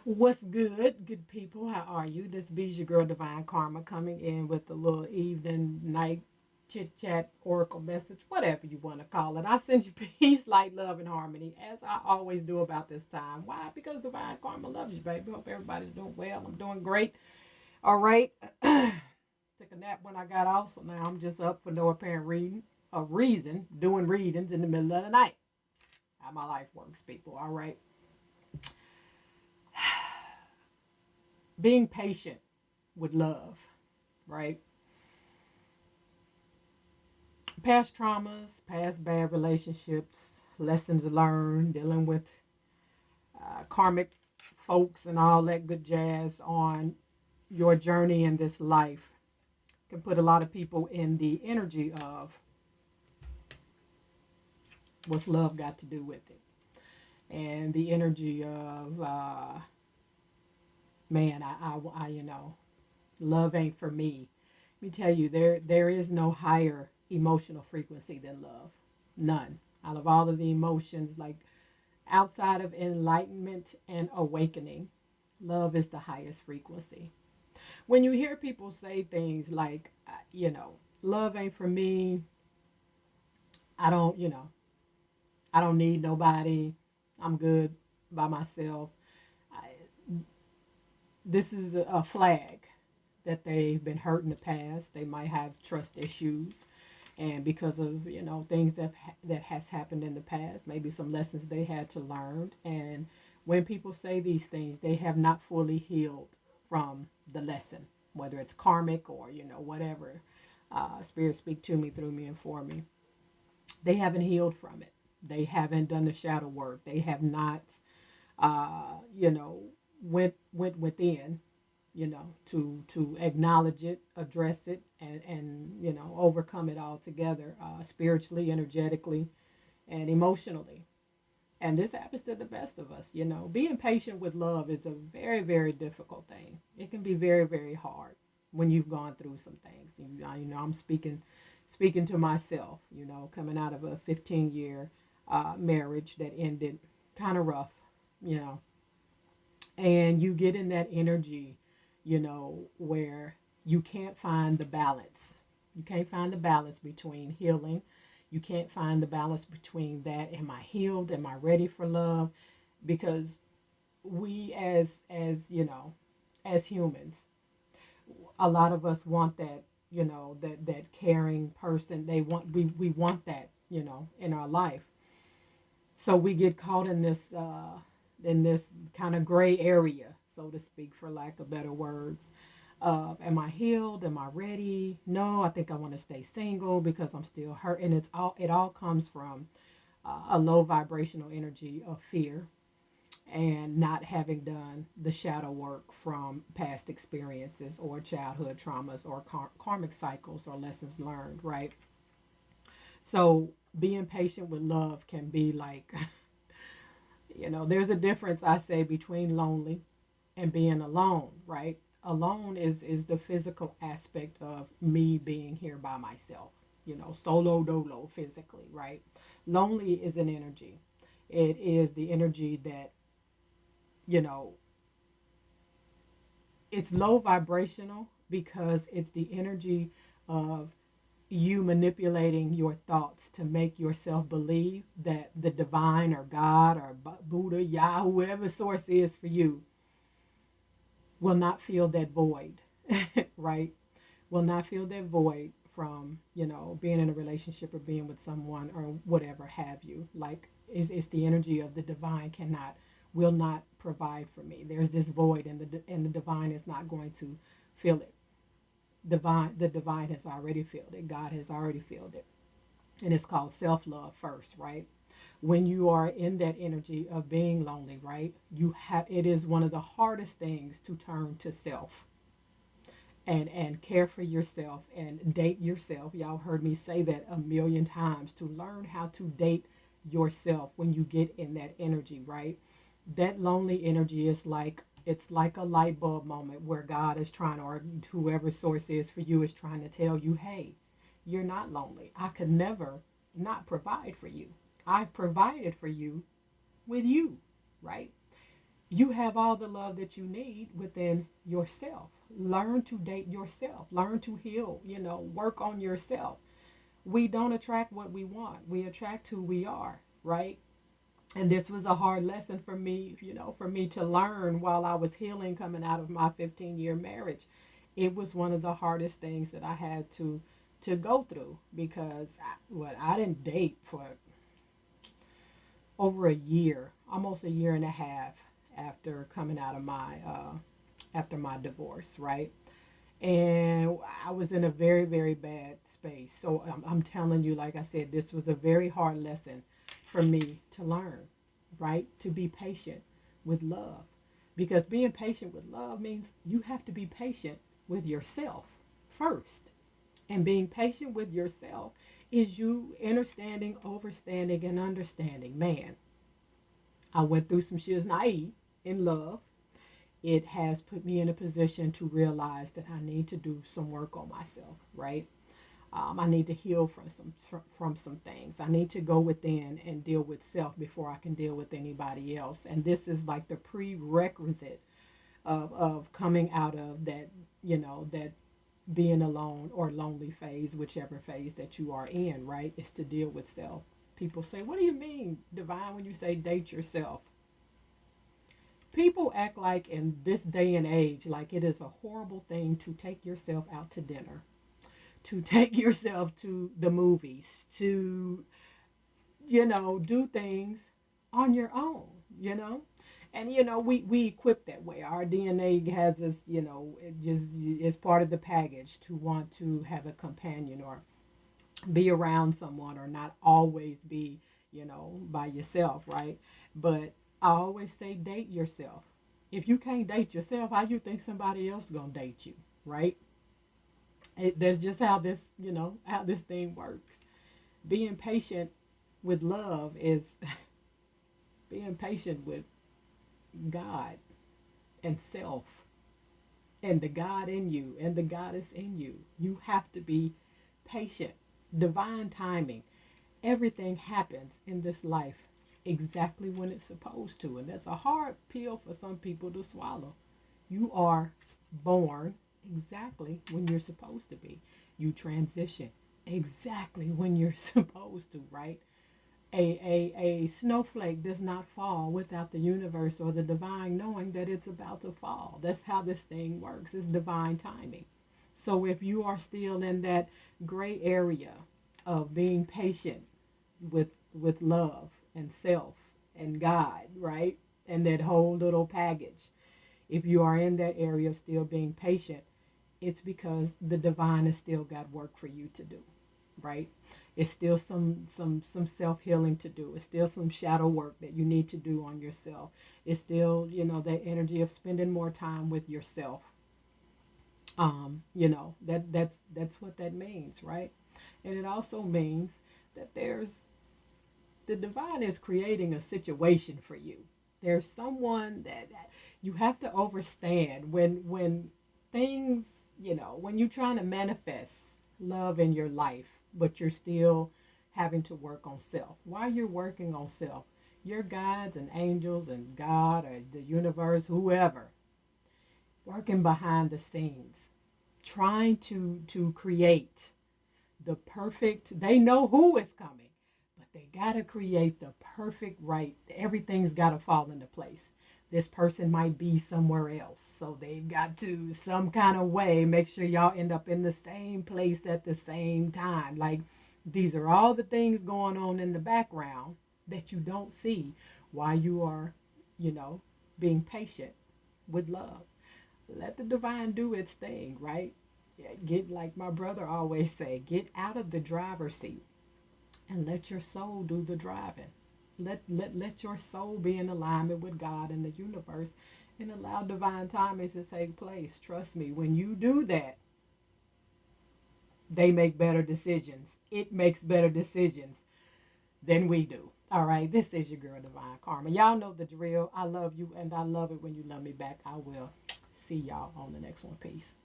What's good people? How are you? This be your girl Divine Karma coming in with a little evening, night chit chat, oracle message, whatever you want to call it. I send you peace, light, love, and harmony, as I always do about this time. Why? Because Divine Karma loves you, baby. Hope everybody's doing well. I'm doing great. All right. Took a nap when I got off, so now I'm just up for no apparent reason, doing readings in the middle of the night. How my life works, people. All right. Being patient with love, right? Past traumas, past bad relationships, lessons learned, dealing with karmic folks and all that good jazz on your journey in this life can put a lot of people in the energy of what's love got to do with it, and the energy of man, love ain't for me. Let me tell you, there is no higher emotional frequency than love. None. Out of all of the emotions, like outside of enlightenment and awakening, love is the highest frequency. When you hear people say things like, love ain't for me, I don't, I don't need nobody, I'm good by myself. I, this is a flag that they've been hurt in the past. They might have trust issues, and because of things that has happened in the past, maybe some lessons they had to learn. And when people say these things, they have not fully healed from the lesson, whether it's karmic or whatever. Spirit speak to me, through me, and for me. They haven't healed from it. They haven't done the shadow work. They have not, uh, you know, went within, to acknowledge it, address it, and overcome it all together, spiritually, energetically, and emotionally. And this happens to the best of us. Being patient with love is a very, very difficult thing. It can be very, very hard when you've gone through some things. I'm speaking to myself. Coming out of a 15-year marriage that ended kind of rough. You know, and you get in that energy, where you can't find the balance. You can't find the balance between healing. You can't find the balance between that. Am I healed? Am I ready for love? Because we, as humans, a lot of us want that, that caring person. We want that, in our life. So we get caught in this kind of gray area, so to speak, for lack of better words. Am I healed? Am I ready? No, I think I want to stay single because I'm still hurt, and it all comes from a low vibrational energy of fear and not having done the shadow work from past experiences or childhood traumas or karmic cycles or lessons learned, right? So being patient with love can be like, there's a difference, I say, between lonely and being alone, right? Alone is the physical aspect of me being here by myself, solo dolo physically, right? Lonely is an energy. It is the energy that, you know, it's low vibrational because it's the energy of you manipulating your thoughts to make yourself believe that the divine or God or Buddha, Yah, whoever source is for you, will not feel that void, right? Will not feel that void from, being in a relationship or being with someone or whatever have you. Like, it's the energy of the divine will not provide for me. There's this void, and the divine is not going to fill it. The divine has already filled it. God has already filled it. And it's called self love first, right? When you are in that energy of being lonely, right? It is one of the hardest things to turn to self and care for yourself and date yourself. Y'all heard me say that a million times, to learn how to date yourself when you get in that energy, right? That lonely energy is like, it's like a light bulb moment where God is trying, or whoever source is for you is trying to tell you, hey, you're not lonely. I could never not provide for you. I've provided for you with you, right? You have all the love that you need within yourself. Learn to date yourself. Learn to heal, work on yourself. We don't attract what we want. We attract who we are, right? And this was a hard lesson for me, for me to learn while I was healing coming out of my 15-year marriage. It was one of the hardest things that I had to go through because I didn't date for over a year, almost a year and a half after coming out of my after my divorce, right? And I was in a very, very bad space. So I'm telling you, like I said, this was a very hard lesson for me to learn, right? To be patient with love. Because being patient with love means you have to be patient with yourself first. And being patient with yourself is you understanding, overstanding, and understanding. Man, I went through some shiznai in love. It has put me in a position to realize that I need to do some work on myself, right? I need to heal from some things. I need to go within and deal with self before I can deal with anybody else. And this is like the prerequisite of coming out of that, that being alone or lonely phase, whichever phase that you are in, right? Is to deal with self. People say, what do you mean, Divine, when you say date yourself? People act like in this day and age, like it is a horrible thing to take yourself out to dinner, to take yourself to the movies, to, do things on your own. And, we equip that way. Our DNA has us, it just is part of the package to want to have a companion or be around someone or not always be, by yourself, right? But I always say date yourself. If you can't date yourself, how you think somebody else gonna date you, right? That's just how this, how this thing works. Being patient with love is being patient with God and self and the God in you and the goddess in you. You have to be patient. Divine timing. Everything happens in this life exactly when it's supposed to. And that's a hard pill for some people to swallow. You are born exactly when you're supposed to be. You transition exactly when you're supposed to, right? A snowflake does not fall without the universe or the divine knowing that it's about to fall. That's how this thing works. It's divine timing. So if you are still in that gray area of being patient with love and self and God, right? And that whole little package. If you are in that area of still being patient, it's because the divine has still got work for you to do, right? It's still some self healing to do. It's still some shadow work that you need to do on yourself. It's still, that energy of spending more time with yourself. That's what that means, right? And it also means that the divine is creating a situation for you. There's someone that you have to understand when things, when you're trying to manifest love in your life, but you're still having to work on self. While you're working on self, your guides and angels and God or the universe, whoever, working behind the scenes, trying to create the perfect, they know who is coming, but they got to create the perfect right. Everything's got to fall into place. This person might be somewhere else, so they've got to some kind of way make sure y'all end up in the same place at the same time. Like, these are all the things going on in the background that you don't see while you are, you know being patient with love. Let the divine do its thing, right? Get, like my brother always say, get out of the driver's seat and let your soul do the driving. Let your soul be in alignment with God and the universe and allow divine timing to take place. Trust me, when you do that, they make better decisions. It makes better decisions than we do. All right, this is your girl, Divine Karma. Y'all know the drill. I love you, and I love it when you love me back. I will see y'all on the next one. Peace.